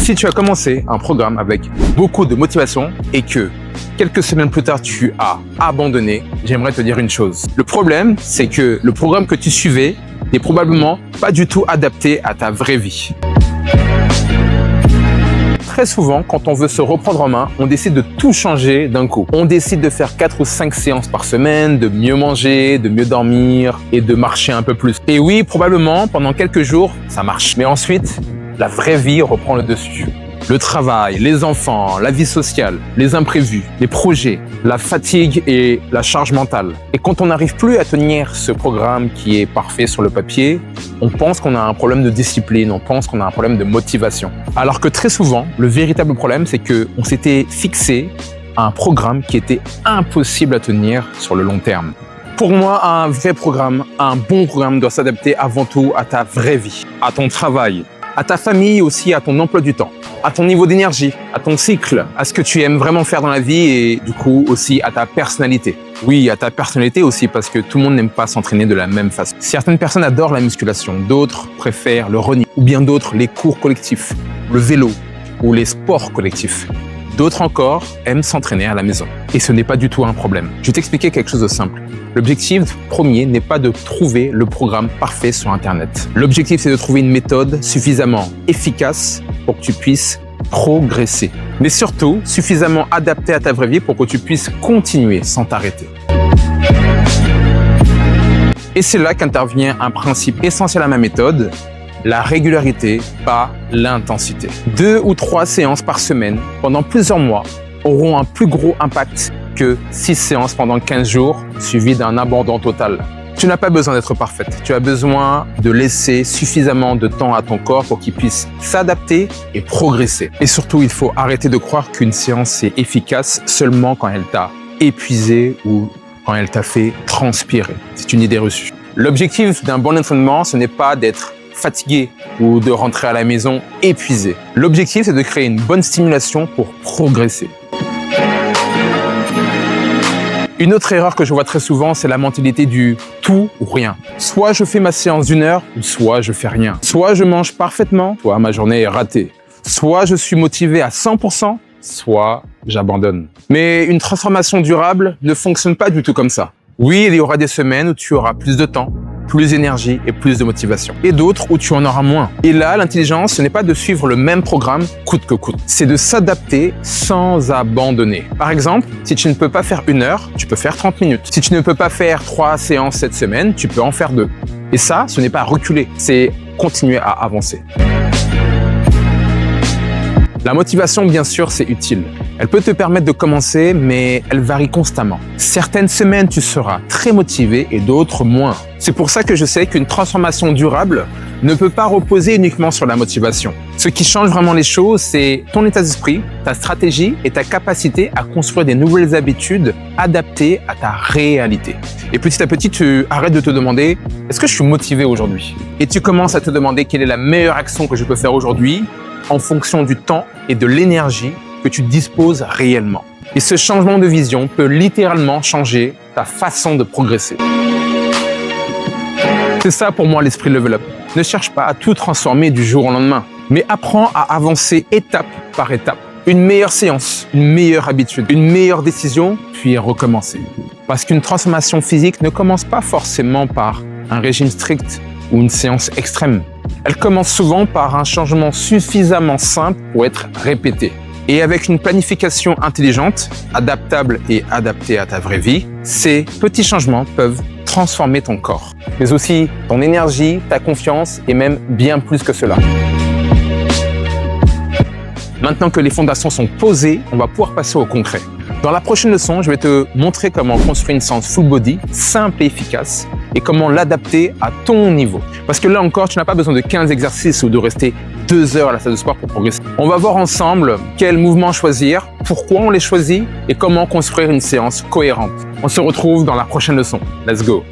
Si tu as commencé un programme avec beaucoup de motivation et que quelques semaines plus tard tu as abandonné, j'aimerais te dire une chose. Le problème, c'est que le programme que tu suivais n'est probablement pas du tout adapté à ta vraie vie. Très souvent, quand on veut se reprendre en main, on décide de tout changer d'un coup. On décide de faire 4 ou 5 séances par semaine, de mieux manger, de mieux dormir et de marcher un peu plus. Et oui, probablement, pendant quelques jours, ça marche. Mais ensuite, la vraie vie reprend le dessus. Le travail, les enfants, la vie sociale, les imprévus, les projets, la fatigue et la charge mentale. Et quand on n'arrive plus à tenir ce programme qui est parfait sur le papier, on pense qu'on a un problème de discipline, on pense qu'on a un problème de motivation. Alors que très souvent, le véritable problème, c'est qu'on s'était fixé à un programme qui était impossible à tenir sur le long terme. Pour moi, un vrai programme, un bon programme doit s'adapter avant tout à ta vraie vie, à ton travail, à ta famille aussi, à ton emploi du temps, à ton niveau d'énergie, à ton cycle, à ce que tu aimes vraiment faire dans la vie et du coup aussi à ta personnalité. Oui, à ta personnalité aussi parce que tout le monde n'aime pas s'entraîner de la même façon. Certaines personnes adorent la musculation, d'autres préfèrent le running ou bien d'autres les cours collectifs, le vélo ou les sports collectifs. D'autres encore aiment s'entraîner à la maison. Et ce n'est pas du tout un problème. Je vais t'expliquer quelque chose de simple. L'objectif premier n'est pas de trouver le programme parfait sur Internet. L'objectif, c'est de trouver une méthode suffisamment efficace pour que tu puisses progresser. Mais surtout, suffisamment adaptée à ta vraie vie pour que tu puisses continuer sans t'arrêter. Et c'est là qu'intervient un principe essentiel à ma méthode, la régularité, pas l'intensité. 2 ou 3 séances par semaine pendant plusieurs mois auront un plus gros impact que 6 séances pendant 15 jours suivies d'un abandon total. Tu n'as pas besoin d'être parfaite. Tu as besoin de laisser suffisamment de temps à ton corps pour qu'il puisse s'adapter et progresser. Et surtout, il faut arrêter de croire qu'une séance est efficace seulement quand elle t'a épuisé ou quand elle t'a fait transpirer. C'est une idée reçue. L'objectif d'un bon entraînement, ce n'est pas d'être fatigué ou de rentrer à la maison épuisé. L'objectif, c'est de créer une bonne stimulation pour progresser. Une autre erreur que je vois très souvent, c'est la mentalité du tout ou rien. Soit je fais ma séance d'1 heure, ou soit je fais rien. Soit je mange parfaitement, soit ma journée est ratée. Soit je suis motivé à 100%, soit j'abandonne. Mais une transformation durable ne fonctionne pas du tout comme ça. Oui, il y aura des semaines où tu auras plus de temps, plus d'énergie et plus de motivation. Et d'autres où tu en auras moins. Et là, l'intelligence, ce n'est pas de suivre le même programme coûte que coûte. C'est de s'adapter sans abandonner. Par exemple, si tu ne peux pas faire 1 heure, tu peux faire 30 minutes. Si tu ne peux pas faire 3 séances cette semaine, tu peux en faire 2. Et ça, ce n'est pas reculer, c'est continuer à avancer. La motivation, bien sûr, c'est utile. Elle peut te permettre de commencer, mais elle varie constamment. Certaines semaines, tu seras très motivé et d'autres moins. C'est pour ça que je sais qu'une transformation durable ne peut pas reposer uniquement sur la motivation. Ce qui change vraiment les choses, c'est ton état d'esprit, ta stratégie et ta capacité à construire des nouvelles habitudes adaptées à ta réalité. Et petit à petit, tu arrêtes de te demander « Est-ce que je suis motivé aujourd'hui ?» Et tu commences à te demander quelle est la meilleure action que je peux faire aujourd'hui en fonction du temps et de l'énergie que tu disposes réellement. Et ce changement de vision peut littéralement changer ta façon de progresser. C'est ça pour moi l'esprit level up. Ne cherche pas à tout transformer du jour au lendemain, mais apprends à avancer étape par étape. Une meilleure séance, une meilleure habitude, une meilleure décision, puis recommencer. Parce qu'une transformation physique ne commence pas forcément par un régime strict ou une séance extrême. Elle commence souvent par un changement suffisamment simple pour être répété. Et avec une planification intelligente, adaptable et adaptée à ta vraie vie, ces petits changements peuvent transformer ton corps, mais aussi ton énergie, ta confiance et même bien plus que cela. Maintenant que les fondations sont posées, on va pouvoir passer au concret. Dans la prochaine leçon, je vais te montrer comment construire une séance full body, simple et efficace, et comment l'adapter à ton niveau. Parce que là encore, tu n'as pas besoin de 15 exercices ou de rester 2 heures à la salle de sport pour progresser. On va voir ensemble quels mouvements choisir, pourquoi on les choisit et comment construire une séance cohérente. On se retrouve dans la prochaine leçon. Let's go!